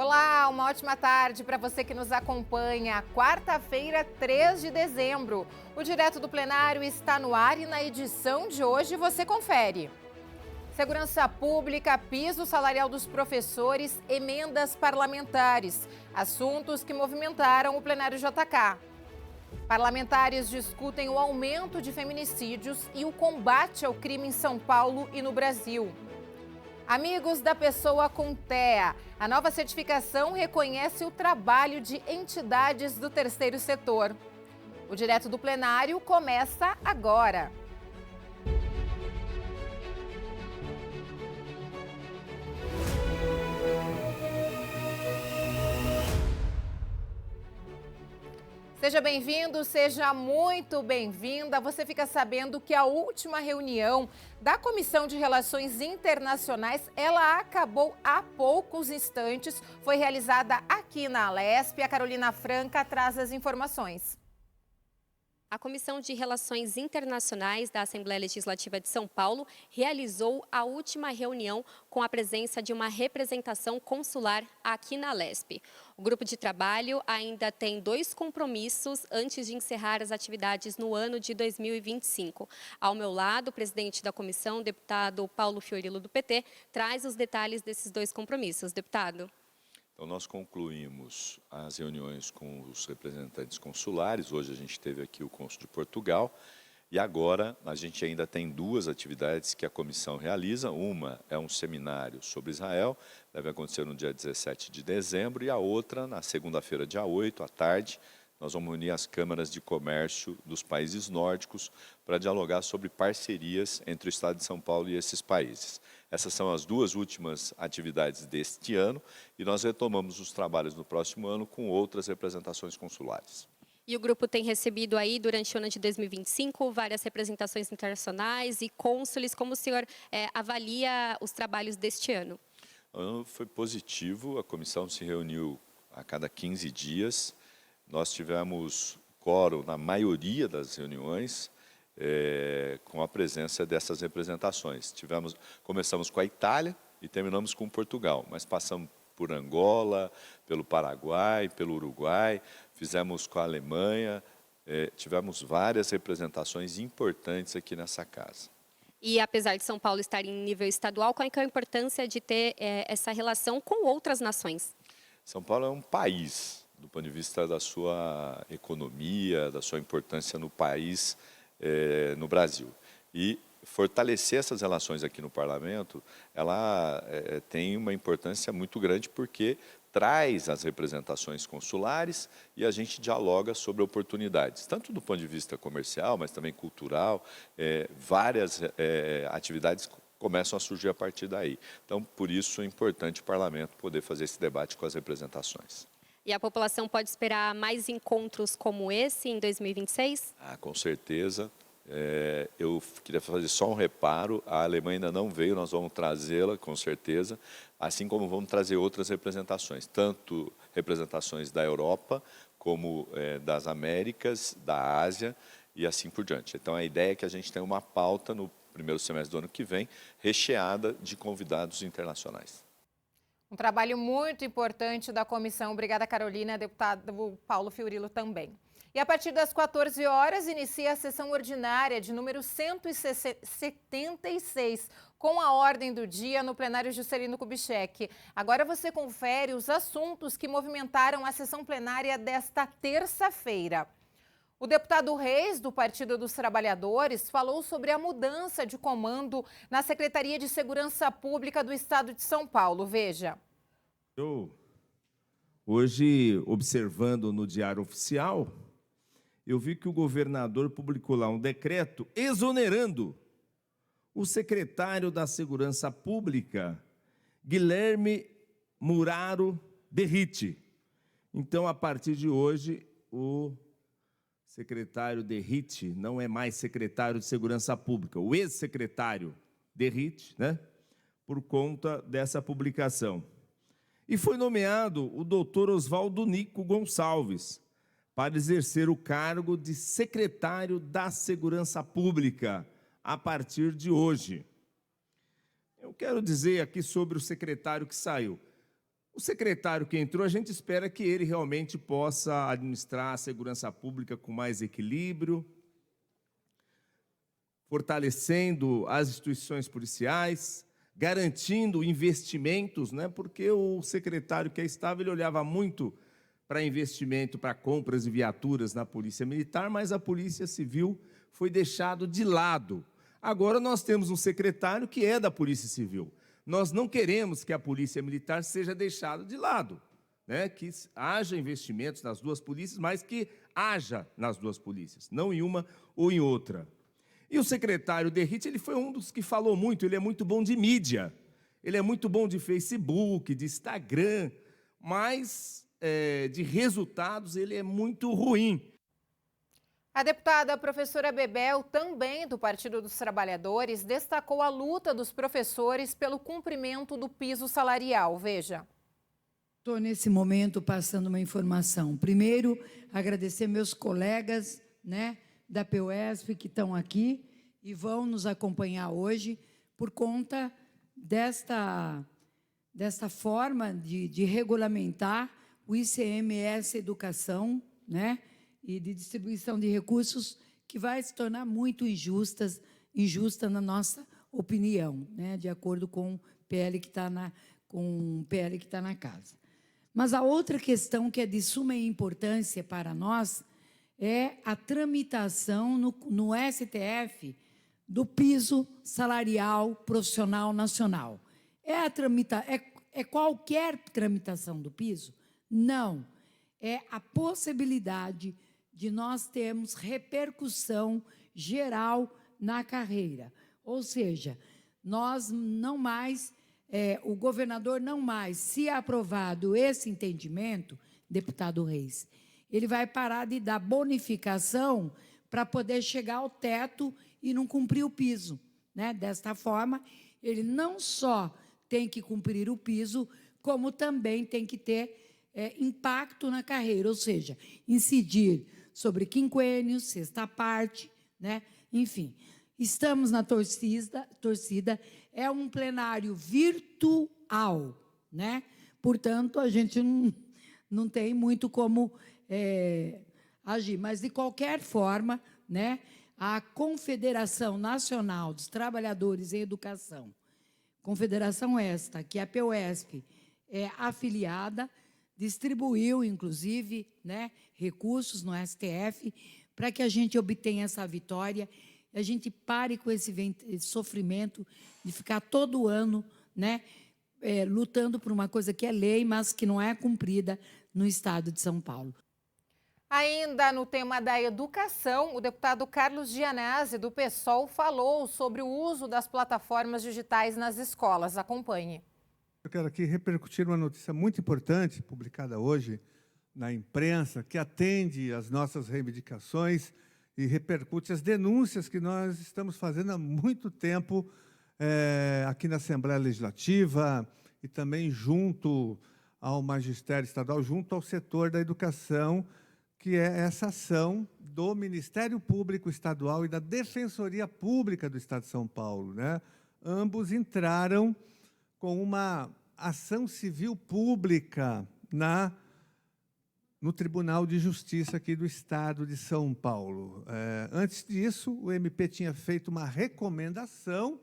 Olá, uma ótima tarde para você que nos acompanha. Quarta-feira, 3 de dezembro. O Direto do Plenário está no ar e na edição de hoje você confere. Segurança Pública, piso salarial dos professores, emendas parlamentares. Assuntos que movimentaram o plenário JK. Parlamentares discutem o aumento de feminicídios e o combate ao crime em São Paulo e no Brasil. Amigos da Pessoa com TEA, a nova certificação reconhece o trabalho de entidades do terceiro setor. O Direto do Plenário começa agora. Seja bem-vindo, seja muito bem-vinda. Você fica sabendo que a última reunião da Comissão de Relações Internacionais, ela acabou há poucos instantes. Foi realizada aqui na Alesp. A Carolina Franca traz as informações. A Comissão de Relações Internacionais da Assembleia Legislativa de São Paulo realizou a última reunião com a presença de uma representação consular aqui na Alesp. O grupo de trabalho ainda tem 2 compromissos antes de encerrar as atividades no ano de 2025. Ao meu lado, o presidente da comissão, deputado Paulo Fiorilo, do PT, traz os detalhes desses 2 compromissos. Deputado. Então, nós concluímos as reuniões com os representantes consulares. Hoje a gente teve aqui o cônsul de Portugal. E agora a gente ainda tem 2 atividades que a comissão realiza. Uma é um seminário sobre Israel, deve acontecer no dia 17 de dezembro. E a outra, na segunda-feira, dia 8, à tarde, nós vamos unir as câmaras de comércio dos países nórdicos para dialogar sobre parcerias entre o Estado de São Paulo e esses países. Essas são as 2 últimas atividades deste ano e nós retomamos os trabalhos no próximo ano com outras representações consulares. E o grupo tem recebido aí, durante o ano de 2025, várias representações internacionais e cônsules. Como o senhor avalia os trabalhos deste ano? O ano foi positivo, a comissão se reuniu a cada 15 dias. Nós tivemos quórum na maioria das reuniões, com a presença dessas representações. Começamos com a Itália e terminamos com Portugal, mas passamos por Angola, pelo Paraguai, pelo Uruguai, fizemos com a Alemanha, tivemos várias representações importantes aqui nessa casa. E apesar de São Paulo estar em nível estadual, qual é a importância de ter essa relação com outras nações? São Paulo é um país, do ponto de vista da sua economia, da sua importância no país, no Brasil. E fortalecer essas relações aqui no Parlamento, ela tem uma importância muito grande porque traz as representações consulares e a gente dialoga sobre oportunidades, tanto do ponto de vista comercial, mas também cultural, várias atividades começam a surgir a partir daí. Então, por isso é importante o Parlamento poder fazer esse debate com as representações. E a população pode esperar mais encontros como esse em 2026? Com certeza. Eu queria fazer só um reparo, a Alemanha ainda não veio, nós vamos trazê-la com certeza, assim como vamos trazer outras representações, tanto representações da Europa, como das Américas, da Ásia e assim por diante. Então a ideia é que a gente tenha uma pauta no primeiro semestre do ano que vem, recheada de convidados internacionais. Um trabalho muito importante da comissão. Obrigada, Carolina, deputado Paulo Fiorilo também. E a partir das 14 horas inicia a sessão ordinária de número 176, com a ordem do dia no plenário Juscelino Kubitschek. Agora você confere os assuntos que movimentaram a sessão plenária desta terça-feira. O deputado Reis, do Partido dos Trabalhadores, falou sobre a mudança de comando na Secretaria de Segurança Pública do Estado de São Paulo. Veja. Hoje, observando no Diário Oficial, eu vi que o governador publicou lá um decreto exonerando o secretário da Segurança Pública, Guilherme Muraro Derrite. Então, a partir de hoje, o secretário Derrite não é mais secretário de Segurança Pública, o ex-secretário Derrite, né? Por conta dessa publicação. E foi nomeado o doutor Oswaldo Nico Gonçalves para exercer o cargo de secretário da Segurança Pública a partir de hoje. Eu quero dizer aqui sobre o secretário que saiu. O secretário que entrou, a gente espera que ele realmente possa administrar a segurança pública com mais equilíbrio, fortalecendo as instituições policiais, garantindo investimentos, né? Porque o secretário que estava, ele olhava muito para investimento, para compras de viaturas na Polícia Militar, mas a Polícia Civil foi deixado de lado. Agora nós temos um secretário que é da Polícia Civil. Nós não queremos que a Polícia Militar seja deixada de lado, né? Que haja investimentos nas duas polícias, mas que haja nas duas polícias, não em uma ou em outra. E o secretário Derrite, ele foi um dos que falou muito, ele é muito bom de mídia, ele é muito bom de Facebook, de Instagram, mas de resultados ele é muito ruim. A deputada professora Bebel, também do Partido dos Trabalhadores, destacou a luta dos professores pelo cumprimento do piso salarial. Veja. Estou, nesse momento, passando uma informação. Primeiro, agradecer meus colegas, né, da PUESP que estão aqui e vão nos acompanhar hoje por conta desta forma de regulamentar o ICMS Educação, né, e de distribuição de recursos que vai se tornar muito injusta na nossa opinião, né, de acordo com o PL que está na casa. Mas a outra questão que é de suma importância para nós é a tramitação no STF do piso salarial profissional nacional. É qualquer tramitação do piso? Não. É a possibilidade de nós termos repercussão geral na carreira. Ou seja, nós não mais, o governador não mais, se aprovado esse entendimento, deputado Reis, ele vai parar de dar bonificação para poder chegar ao teto e não cumprir o piso, né? Desta forma, ele não só tem que cumprir o piso, como também tem que ter impacto na carreira, ou seja, incidir sobre quinquênios, sexta parte, né? Enfim, estamos na torcida, é um plenário virtual, né? Portanto, a gente não tem muito como agir, mas, de qualquer forma, né, a Confederação Nacional dos Trabalhadores em Educação, confederação esta, que a PUESP é afiliada, distribuiu, inclusive, né, recursos no STF para que a gente obtenha essa vitória e a gente pare com esse sofrimento de ficar todo ano, né, lutando por uma coisa que é lei, mas que não é cumprida no Estado de São Paulo. Ainda no tema da educação, o deputado Carlos Gianazzi, do PSOL, falou sobre o uso das plataformas digitais nas escolas. Acompanhe. Eu quero aqui repercutir uma notícia muito importante, publicada hoje na imprensa, que atende às nossas reivindicações e repercute as denúncias que nós estamos fazendo há muito tempo aqui na Assembleia Legislativa e também junto ao magistério estadual, junto ao setor da educação, que é essa ação do Ministério Público Estadual e da Defensoria Pública do Estado de São Paulo, né? Ambos entraram com uma ação civil pública no Tribunal de Justiça aqui do Estado de São Paulo. Antes disso, o MP tinha feito uma recomendação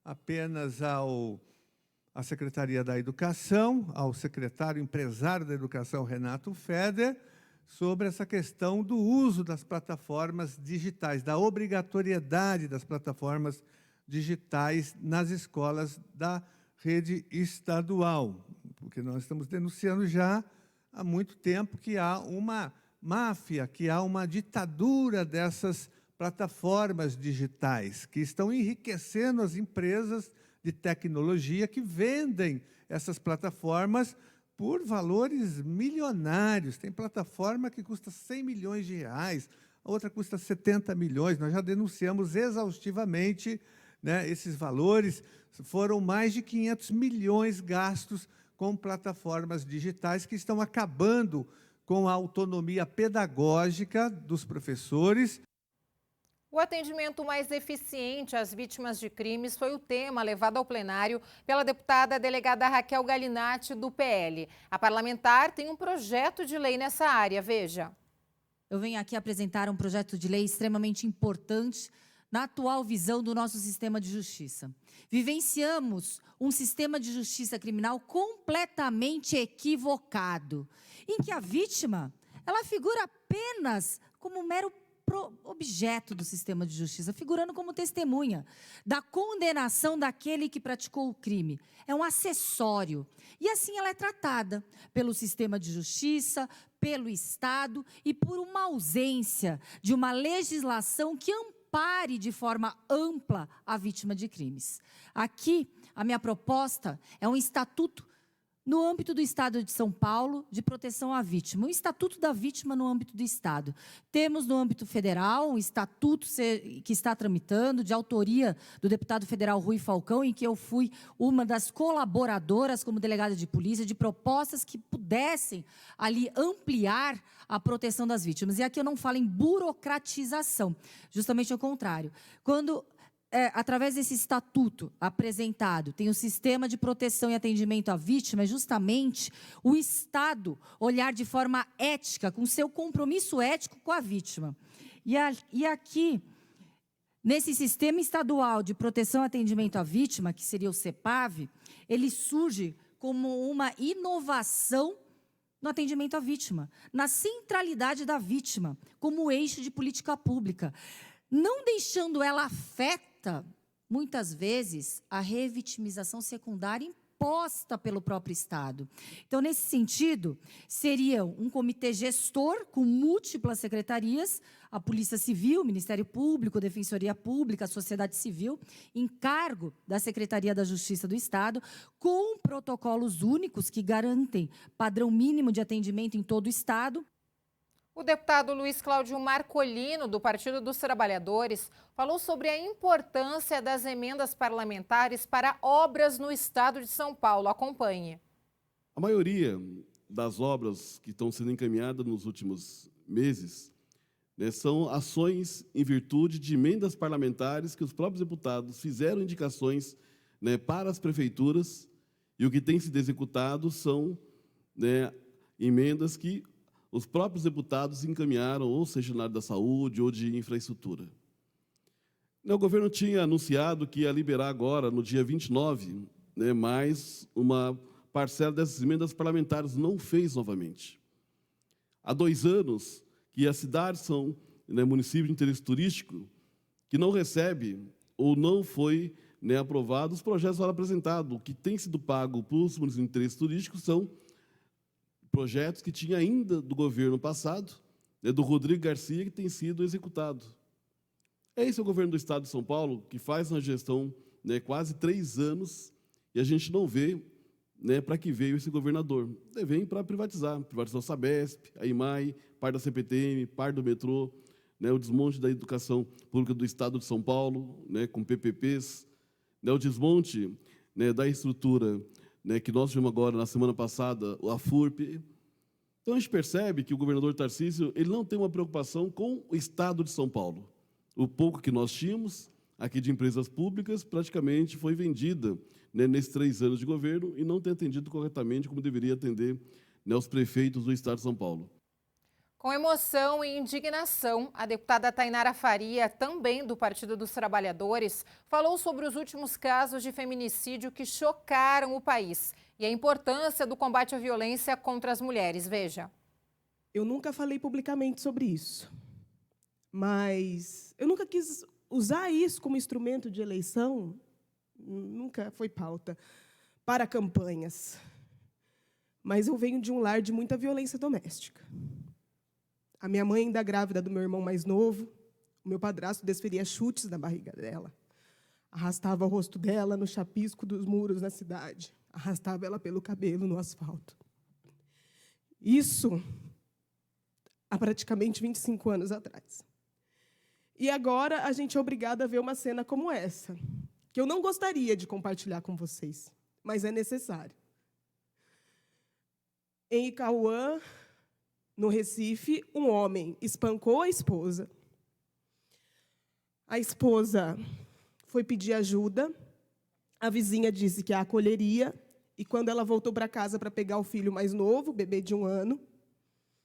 apenas à Secretaria da Educação, ao secretário empresário da Educação, Renato Feder, sobre essa questão do uso das plataformas digitais, da obrigatoriedade das plataformas digitais nas escolas da rede estadual, porque nós estamos denunciando já há muito tempo que há uma máfia, que há uma ditadura dessas plataformas digitais, que estão enriquecendo as empresas de tecnologia que vendem essas plataformas por valores milionários. Tem plataforma que custa 100 milhões de reais, a outra custa 70 milhões. Nós já denunciamos exaustivamente, né, esses valores. Foram mais de 500 milhões gastos com plataformas digitais que estão acabando com a autonomia pedagógica dos professores. O atendimento mais eficiente às vítimas de crimes foi o tema levado ao plenário pela deputada delegada Raquel Galinatti, do PL. A parlamentar tem um projeto de lei nessa área, veja. Eu venho aqui apresentar um projeto de lei extremamente importante na atual visão do nosso sistema de justiça. Vivenciamos um sistema de justiça criminal completamente equivocado, em que a vítima, ela figura apenas como um mero objeto do sistema de justiça, figurando como testemunha da condenação daquele que praticou o crime. É um acessório. E assim ela é tratada pelo sistema de justiça, pelo Estado e por uma ausência de uma legislação que ampare de forma ampla a vítima de crimes. Aqui, a minha proposta é um estatuto no âmbito do Estado de São Paulo, de proteção à vítima, um Estatuto da Vítima no âmbito do Estado. Temos no âmbito federal um estatuto que está tramitando, de autoria do deputado federal Rui Falcão, em que eu fui uma das colaboradoras como delegada de polícia, de propostas que pudessem ali ampliar a proteção das vítimas. E aqui eu não falo em burocratização, justamente ao contrário. Quando através desse estatuto apresentado, tem o sistema de proteção e atendimento à vítima, é justamente o Estado olhar de forma ética, com seu compromisso ético com a vítima. E aqui, nesse sistema estadual de proteção e atendimento à vítima, que seria o CEPAV, ele surge como uma inovação no atendimento à vítima, na centralidade da vítima, como eixo de política pública, não deixando ela afeta, muitas vezes, a revitimização secundária imposta pelo próprio Estado. Então, nesse sentido, seria um comitê gestor com múltiplas secretarias, a Polícia Civil, o Ministério Público, a Defensoria Pública, a sociedade civil, em cargo da Secretaria da Justiça do Estado, com protocolos únicos que garantem padrão mínimo de atendimento em todo o Estado. O deputado Luiz Cláudio Marcolino, do Partido dos Trabalhadores, falou sobre a importância das emendas parlamentares para obras no estado de São Paulo. Acompanhe. A maioria das obras que estão sendo encaminhadas nos últimos meses, né, são ações em virtude de emendas parlamentares que os próprios deputados fizeram indicações, né, para as prefeituras, e o que tem sido executado são, né, emendas que os próprios deputados encaminharam, ou seja, na área da saúde ou de infraestrutura. O governo tinha anunciado que ia liberar agora, no dia 29, né, mais uma parcela dessas emendas parlamentares, não fez novamente. Há 2 anos que as cidades são, né, municípios de interesse turístico, que não recebe ou não foi, né, aprovado os projetos lá apresentados. O que tem sido pago para os municípios de interesse turístico são projetos que tinha ainda do governo passado, né, do Rodrigo Garcia, que tem sido executado. Esse é o governo do Estado de São Paulo, que faz uma gestão, né, quase 3 anos, e a gente não vê, né, para que veio esse governador. Ele vem para privatizar o Sabesp, a IMAI, parte da CPTM, parte do metrô, né, o desmonte da educação pública do Estado de São Paulo, né, com PPPs, né, o desmonte, né, da estrutura, né, que nós vimos agora, na semana passada, a FURP. Então, a gente percebe que o governador Tarcísio ele não tem uma preocupação com o Estado de São Paulo. O pouco que nós tínhamos aqui de empresas públicas praticamente foi vendida, né, nesses 3 anos de governo e não tem atendido corretamente como deveria atender, né, os prefeitos do Estado de São Paulo. Com emoção e indignação, a deputada Tainara Faria, também do Partido dos Trabalhadores, falou sobre os últimos casos de feminicídio que chocaram o país e a importância do combate à violência contra as mulheres. Veja. Eu nunca falei publicamente sobre isso, mas eu nunca quis usar isso como instrumento de eleição, nunca foi pauta, para campanhas. Mas eu venho de um lar de muita violência doméstica. A minha mãe, ainda grávida do meu irmão mais novo, o meu padrasto desferia chutes na barriga dela, arrastava o rosto dela no chapisco dos muros na cidade, arrastava ela pelo cabelo no asfalto. Isso há praticamente 25 anos atrás. E agora a gente é obrigado a ver uma cena como essa, que eu não gostaria de compartilhar com vocês, mas é necessário. Em Icauã, no Recife, um homem espancou a esposa, A esposa foi pedir ajuda, a vizinha disse que a acolheria, e quando ela voltou para casa para pegar o filho mais novo, bebê de 1 ano,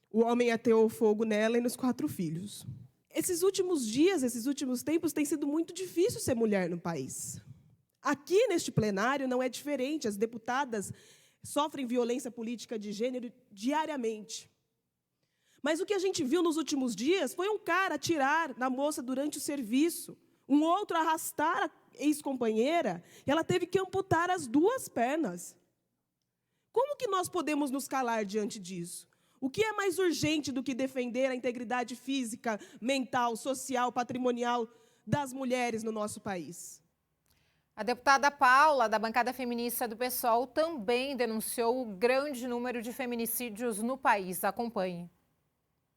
o homem ateou fogo nela e nos 4 filhos. Esses últimos dias, esses últimos tempos, tem sido muito difícil ser mulher no país. Aqui, neste plenário, não é diferente. As deputadas sofrem violência política de gênero diariamente. Mas o que a gente viu nos últimos dias foi um cara atirar na moça durante o serviço, um outro arrastar a ex-companheira, e ela teve que amputar as 2 pernas. Como que nós podemos nos calar diante disso? O que é mais urgente do que defender a integridade física, mental, social, patrimonial das mulheres no nosso país? A deputada Paula, da bancada feminista do PSOL, também denunciou o grande número de feminicídios no país. Acompanhe.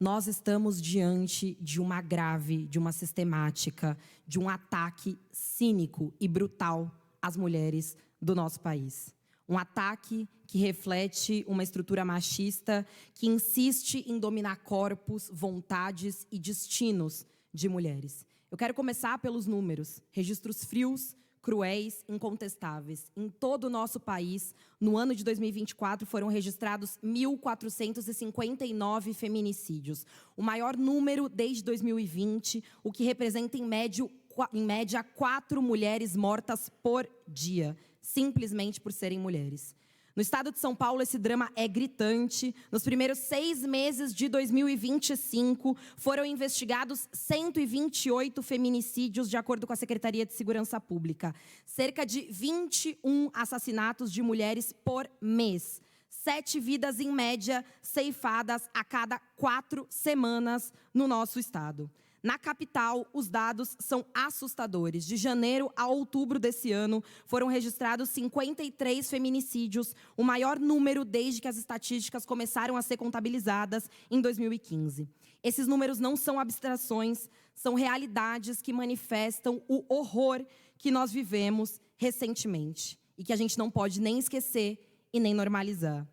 Nós estamos diante de uma grave, de uma sistemática, de um ataque cínico e brutal às mulheres do nosso país. Um ataque que reflete uma estrutura machista que insiste em dominar corpos, vontades e destinos de mulheres. Eu quero começar pelos números, registros frios, cruéis, incontestáveis. Em todo o nosso país, no ano de 2024, foram registrados 1.459 feminicídios, o maior número desde 2020, o que representa, em média, 4 mulheres mortas por dia, simplesmente por serem mulheres. No estado de São Paulo, esse drama é gritante. Nos primeiros 6 meses de 2025, foram investigados 128 feminicídios, de acordo com a Secretaria de Segurança Pública. Cerca de 21 assassinatos de mulheres por mês. 7 vidas, em média, ceifadas a cada 4 semanas no nosso estado. Na capital, os dados são assustadores. De janeiro a outubro desse ano, foram registrados 53 feminicídios, o maior número desde que as estatísticas começaram a ser contabilizadas em 2015. Esses números não são abstrações, são realidades que manifestam o horror que nós vivemos recentemente e que a gente não pode nem esquecer e nem normalizar.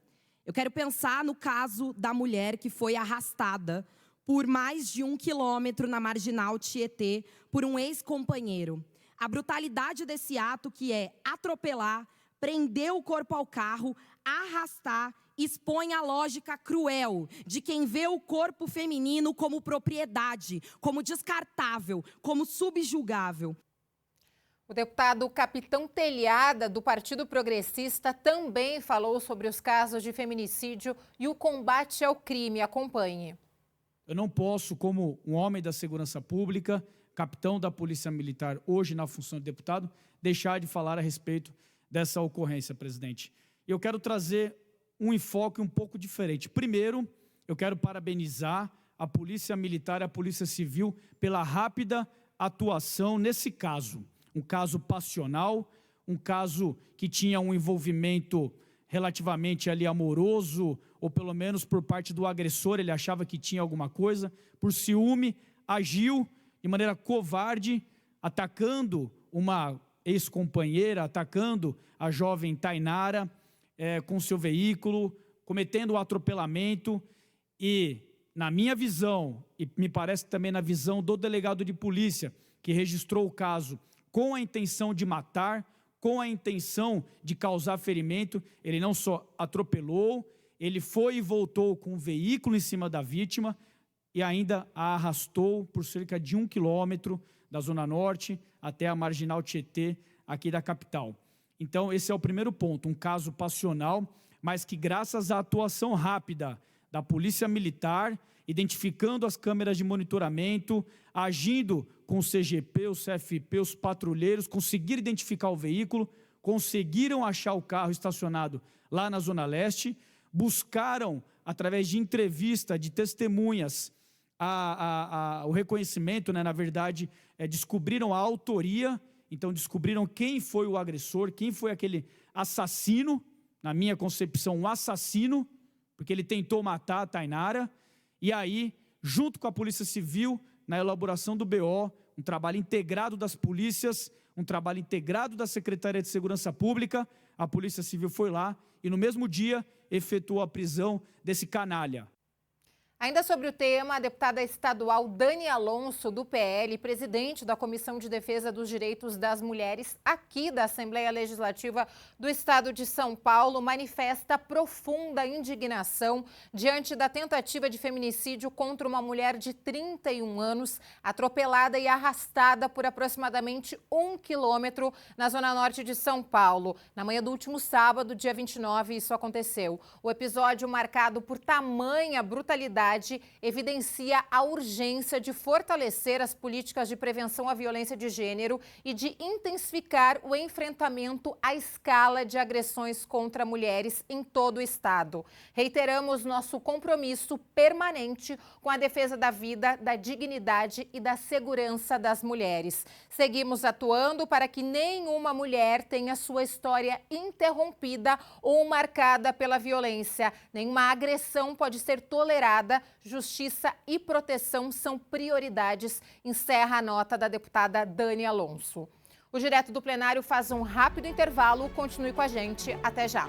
Eu quero pensar no caso da mulher que foi arrastada por mais de 1 quilômetro na Marginal Tietê, por um ex-companheiro. A brutalidade desse ato, que é atropelar, prender o corpo ao carro, arrastar, expõe a lógica cruel de quem vê o corpo feminino como propriedade, como descartável, como subjugável. O deputado Capitão Telhada, do Partido Progressista, também falou sobre os casos de feminicídio e o combate ao crime. Acompanhe. Eu não posso, como um homem da segurança pública, capitão da Polícia Militar, hoje na função de deputado, deixar de falar a respeito dessa ocorrência, presidente. Eu quero trazer um enfoque um pouco diferente. Primeiro, eu quero parabenizar a Polícia Militar e a Polícia Civil pela rápida atuação nesse caso. Um caso passional, um caso que tinha um envolvimento relativamente ali amoroso, ou pelo menos por parte do agressor, ele achava que tinha alguma coisa, por ciúme, agiu de maneira covarde, atacando uma ex-companheira, atacando a jovem Tainara com seu veículo, cometendo o atropelamento e, na minha visão, e me parece também na visão do delegado de polícia, que registrou o caso com a intenção de matar, com a intenção de causar ferimento, ele não só atropelou, ele foi e voltou com um veículo em cima da vítima e ainda a arrastou por cerca de 1 quilômetro da Zona Norte até a Marginal Tietê, aqui da capital. Então, esse é o primeiro ponto, um caso passional, mas que graças à atuação rápida da Polícia Militar, identificando as câmeras de monitoramento, agindo com o CGP, o CFP, os patrulheiros, conseguiram identificar o veículo, conseguiram achar o carro estacionado lá na Zona Leste, buscaram, através de entrevista de testemunhas, o reconhecimento, né, na verdade, descobriram a autoria, então descobriram quem foi o agressor, quem foi aquele assassino, na minha concepção, um assassino, porque ele tentou matar a Tainara, e aí, junto com a Polícia Civil, na elaboração do BO, um trabalho integrado das polícias, um trabalho integrado da Secretaria de Segurança Pública, a Polícia Civil foi lá e no mesmo dia efetuou a prisão desse canalha. Ainda sobre o tema, a deputada estadual Dani Alonso, do PL, presidente da Comissão de Defesa dos Direitos das Mulheres aqui da Assembleia Legislativa do Estado de São Paulo, manifesta profunda indignação diante da tentativa de feminicídio contra uma mulher de 31 anos, atropelada e arrastada por aproximadamente 1 quilômetro na zona norte de São Paulo. Na manhã do último sábado, dia 29, isso aconteceu. O episódio, marcado por tamanha brutalidade, evidencia a urgência de fortalecer as políticas de prevenção à violência de gênero e de intensificar o enfrentamento à escala de agressões contra mulheres em todo o estado. Reiteramos nosso compromisso permanente com a defesa da vida, da dignidade e da segurança das mulheres. Seguimos atuando para que nenhuma mulher tenha sua história interrompida ou marcada pela violência. Nenhuma agressão pode ser tolerada. Justiça e proteção são prioridades, encerra a nota da deputada Dani Alonso. O Direto do Plenário faz um rápido intervalo. Continue com a gente. Até já.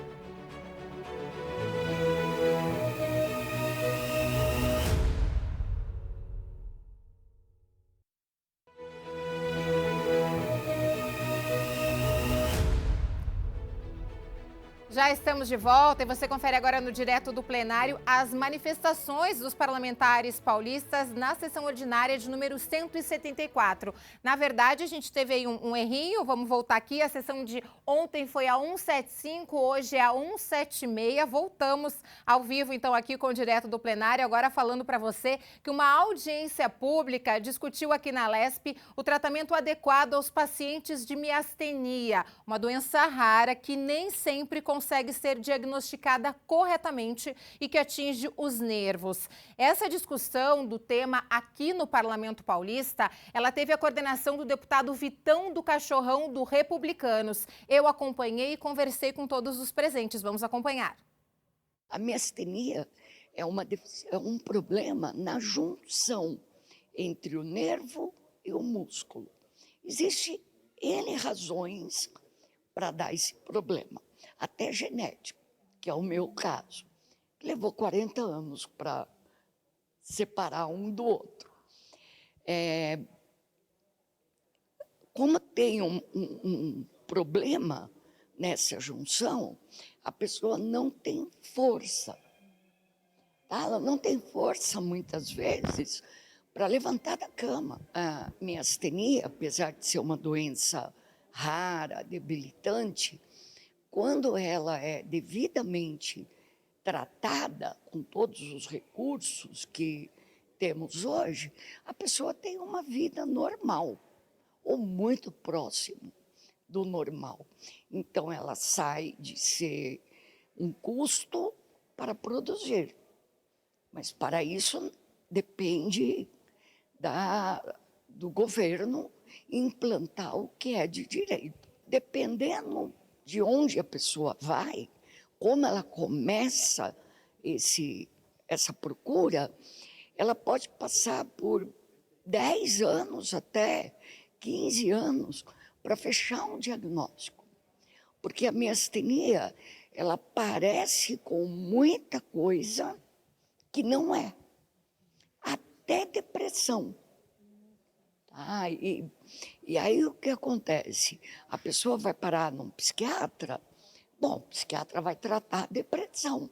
Já estamos de volta e você confere agora no Direto do Plenário as manifestações dos parlamentares paulistas na sessão ordinária de número 174. Na verdade, a gente teve aí um errinho, vamos voltar aqui. A sessão de ontem foi a 175, hoje é a 176. Voltamos ao vivo, então, aqui com o Direto do Plenário, agora falando para você que uma audiência pública discutiu aqui na Lesp o tratamento adequado aos pacientes de miastenia, uma doença rara que nem sempre consegue ser diagnosticada corretamente e que atinge os nervos. Essa discussão do tema aqui no Parlamento Paulista, ela teve a coordenação do deputado Vitão do Cachorrão, do Republicanos. Eu acompanhei e conversei com todos os presentes. Vamos acompanhar. A miastenia é um problema na junção entre o nervo e o músculo. Existem N razões para dar esse problema. Até genético, que é o meu caso. Levou 40 anos para separar um do outro. Como tem um problema nessa junção, a pessoa não tem força. Tá? Ela não tem força, muitas vezes, para levantar da cama. A miastenia, apesar de ser uma doença rara, debilitante, quando ela é devidamente tratada com todos os recursos que temos hoje, a pessoa tem uma vida normal, ou muito próximo do normal. Então, ela sai de ser um custo para produzir. Mas, para isso, depende do governo implantar o que é de direito. Dependendo de onde a pessoa vai, como ela começa essa procura, ela pode passar por 10 anos até 15 anos para fechar um diagnóstico. Porque a miastenia, ela parece com muita coisa que não é. Até depressão. E aí o que acontece? A pessoa vai parar num psiquiatra, bom, o psiquiatra vai tratar a depressão.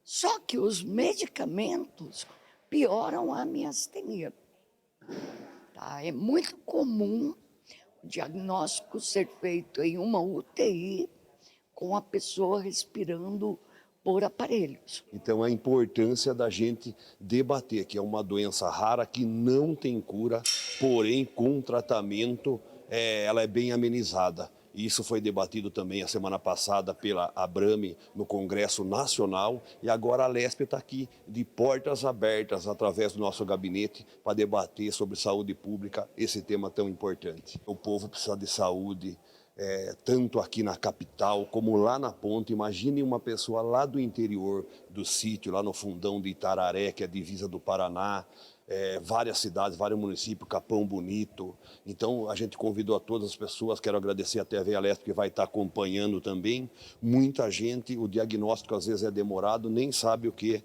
Só que os medicamentos pioram a miastenia. Tá? É muito comum o diagnóstico ser feito em uma UTI com a pessoa respirando por aparelhos. Então, a importância da gente debater que é uma doença rara que não tem cura, porém, com tratamento, ela é bem amenizada. Isso foi debatido também a semana passada pela Abrame no Congresso Nacional e agora a Lesp está aqui de portas abertas através do nosso gabinete para debater sobre saúde pública, esse tema tão importante. O povo precisa de saúde, tanto aqui na capital como lá na ponta. Imagine uma pessoa lá do interior do sítio, lá no fundão de Itararé, que é a divisa do Paraná, várias cidades, vários municípios, Capão Bonito. Então, a gente convidou a todas as pessoas, quero agradecer a TV Alesp, que vai estar acompanhando também. Muita gente, o diagnóstico às vezes é demorado, nem sabe o que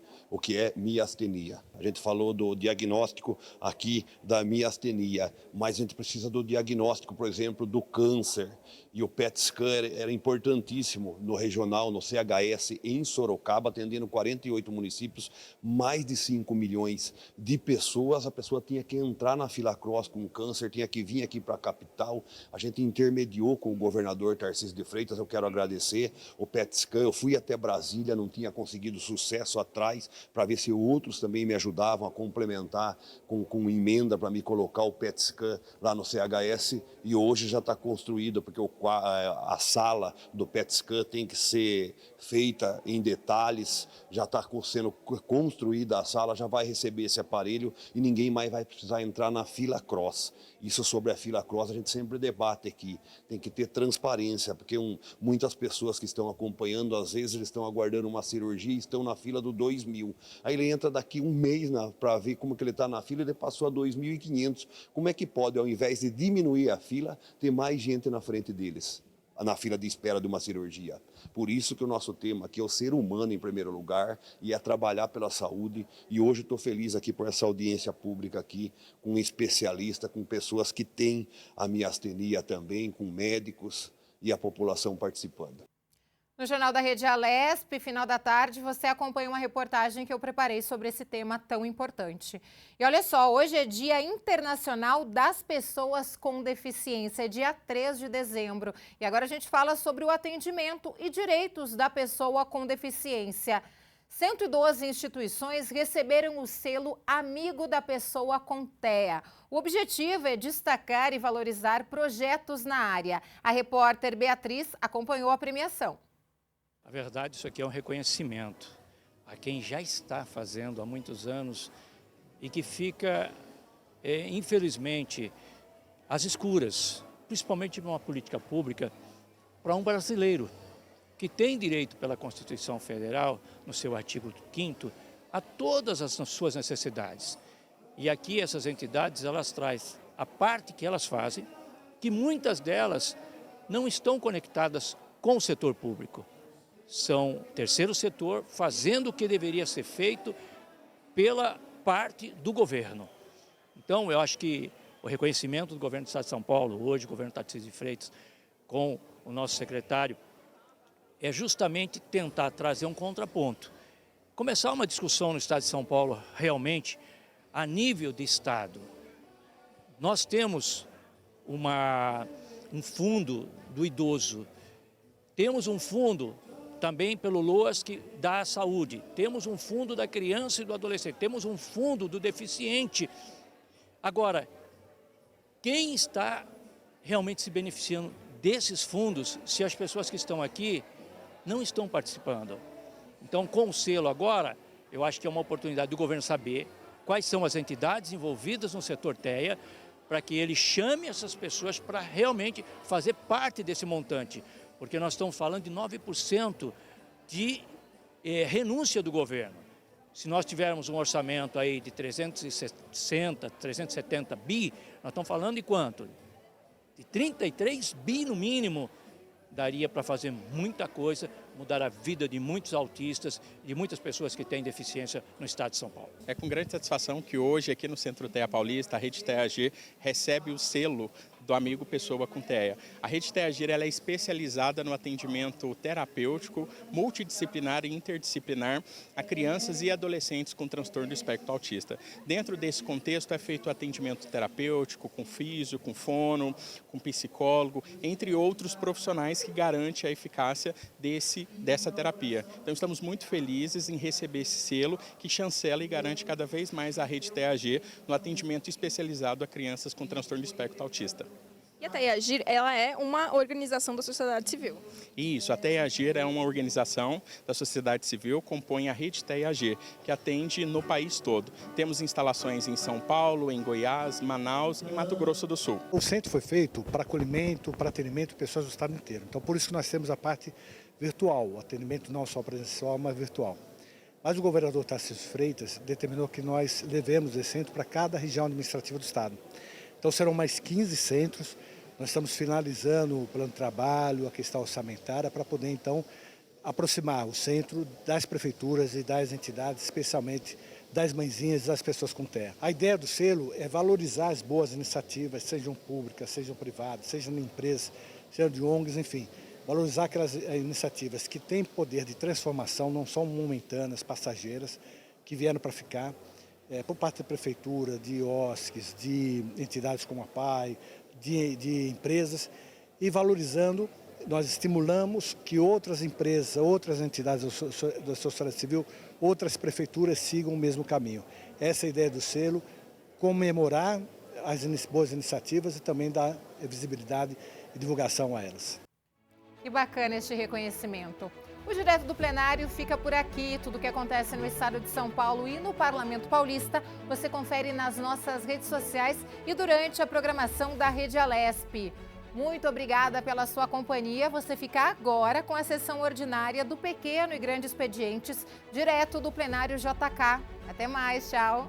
é miastenia. A gente falou do diagnóstico aqui da miastenia, mas a gente precisa do diagnóstico, por exemplo, do câncer. E o PET scan era importantíssimo no regional, no CHS, em Sorocaba, atendendo 48 municípios, mais de 5 milhões de pessoas. A pessoa tinha que entrar na fila cross com câncer, tinha que vir aqui para a capital. A gente intermediou com o governador Tarcísio de Freitas, eu quero agradecer o PET scan. Eu fui até Brasília, não tinha conseguido sucesso atrás, para ver se outros também me ajudavam a complementar com emenda para me colocar o PET scan lá no CHS. E hoje já está construído, porque a sala do PET scan tem que ser feita em detalhes, já está sendo construída a sala, já vai receber esse aparelho e ninguém mais vai precisar entrar na fila cross. Isso sobre a fila cross a gente sempre debate aqui, tem que ter transparência, porque muitas pessoas que estão acompanhando, às vezes eles estão aguardando uma cirurgia e estão na fila do 2.000. Aí ele entra daqui um mês para ver como que ele está na fila e ele passou a 2.500. Como é que pode, ao invés de diminuir a fila, ter mais gente na frente deles, na fila de espera de uma cirurgia? Por isso que o nosso tema aqui é o ser humano em primeiro lugar e é trabalhar pela saúde. E hoje estou feliz aqui por essa audiência pública aqui, com um especialista, com pessoas que têm a miastenia também, com médicos e a população participando. No Jornal da Rede Alesp, final da tarde, você acompanha uma reportagem que eu preparei sobre esse tema tão importante. E olha só, hoje é Dia Internacional das Pessoas com Deficiência, é dia 3 de dezembro. E agora a gente fala sobre o atendimento e direitos da pessoa com deficiência. 112 instituições receberam o selo Amigo da Pessoa com TEA. O objetivo é destacar e valorizar projetos na área. A repórter Beatriz acompanhou a premiação. Na verdade, isso aqui é um reconhecimento a quem já está fazendo há muitos anos e que fica, infelizmente, às escuras, principalmente numa política pública, para um brasileiro que tem direito pela Constituição Federal, no seu artigo 5º, a todas as suas necessidades. E aqui essas entidades, elas trazem a parte que elas fazem, que muitas delas não estão conectadas com o setor público. São terceiro setor fazendo o que deveria ser feito pela parte do governo. Então, eu acho que o reconhecimento do governo do Estado de São Paulo, hoje o governo Tarcísio de Freitas, com o nosso secretário, é justamente tentar trazer um contraponto. Começar uma discussão no Estado de São Paulo, realmente, a nível de Estado. Nós temos um fundo do idoso, temos um fundo também pelo LOAS que dá a saúde, temos um fundo da criança e do adolescente, temos um fundo do deficiente. Agora, quem está realmente se beneficiando desses fundos se as pessoas que estão aqui não estão participando? Então, com o selo agora, eu acho que é uma oportunidade do governo saber quais são as entidades envolvidas no setor TEA, para que ele chame essas pessoas para realmente fazer parte desse montante. Porque nós estamos falando de 9% de renúncia do governo. Se nós tivermos um orçamento aí de 360, 370 bi, nós estamos falando de quanto? De 33 bi no mínimo. Daria para fazer muita coisa, mudar a vida de muitos autistas e de muitas pessoas que têm deficiência no estado de São Paulo. É com grande satisfação que hoje aqui no Centro TEA Paulista, a Rede TEA-G recebe o selo do Amigo Pessoa com TEA. A Rede TEA-G ela é especializada no atendimento terapêutico, multidisciplinar e interdisciplinar a crianças e adolescentes com transtorno do espectro autista. Dentro desse contexto é feito o atendimento terapêutico com físio, com fono, com psicólogo, entre outros profissionais que garante a eficácia dessa terapia. Então estamos muito felizes em receber esse selo que chancela e garante cada vez mais a Rede TEA-G no atendimento especializado a crianças com transtorno do espectro autista. E a TEA-G, ela é uma organização da sociedade civil. Isso, a TEA-G é uma organização da sociedade civil, compõe a Rede TEA-G, que atende no país todo. Temos instalações em São Paulo, em Goiás, Manaus e Mato Grosso do Sul. O centro foi feito para acolhimento, para atendimento de pessoas do estado inteiro. Então, por isso que nós temos a parte virtual, o atendimento não só presencial, mas virtual. Mas o governador Tarcísio Freitas determinou que nós levemos esse centro para cada região administrativa do Estado. Então serão mais 15 centros, nós estamos finalizando o plano de trabalho, a questão orçamentária, para poder então aproximar o centro das prefeituras e das entidades, especialmente das mãezinhas e das pessoas com terra. A ideia do selo é valorizar as boas iniciativas, sejam públicas, sejam privadas, sejam de empresas, sejam de ONGs, enfim. Valorizar aquelas iniciativas que têm poder de transformação, não são momentâneas, passageiras, que vieram para ficar, por parte da prefeitura, de OSCs, de entidades como a PAI, de empresas, e valorizando, nós estimulamos que outras empresas, outras entidades da sociedade civil, outras prefeituras sigam o mesmo caminho. Essa é a ideia do selo, comemorar as boas iniciativas e também dar visibilidade e divulgação a elas. Que bacana este reconhecimento. O Direto do Plenário fica por aqui. Tudo o que acontece no estado de São Paulo e no Parlamento Paulista, você confere nas nossas redes sociais e durante a programação da Rede Alesp. Muito obrigada pela sua companhia. Você fica agora com a sessão ordinária do Pequeno e Grande Expedientes, direto do Plenário JK. Até mais, tchau.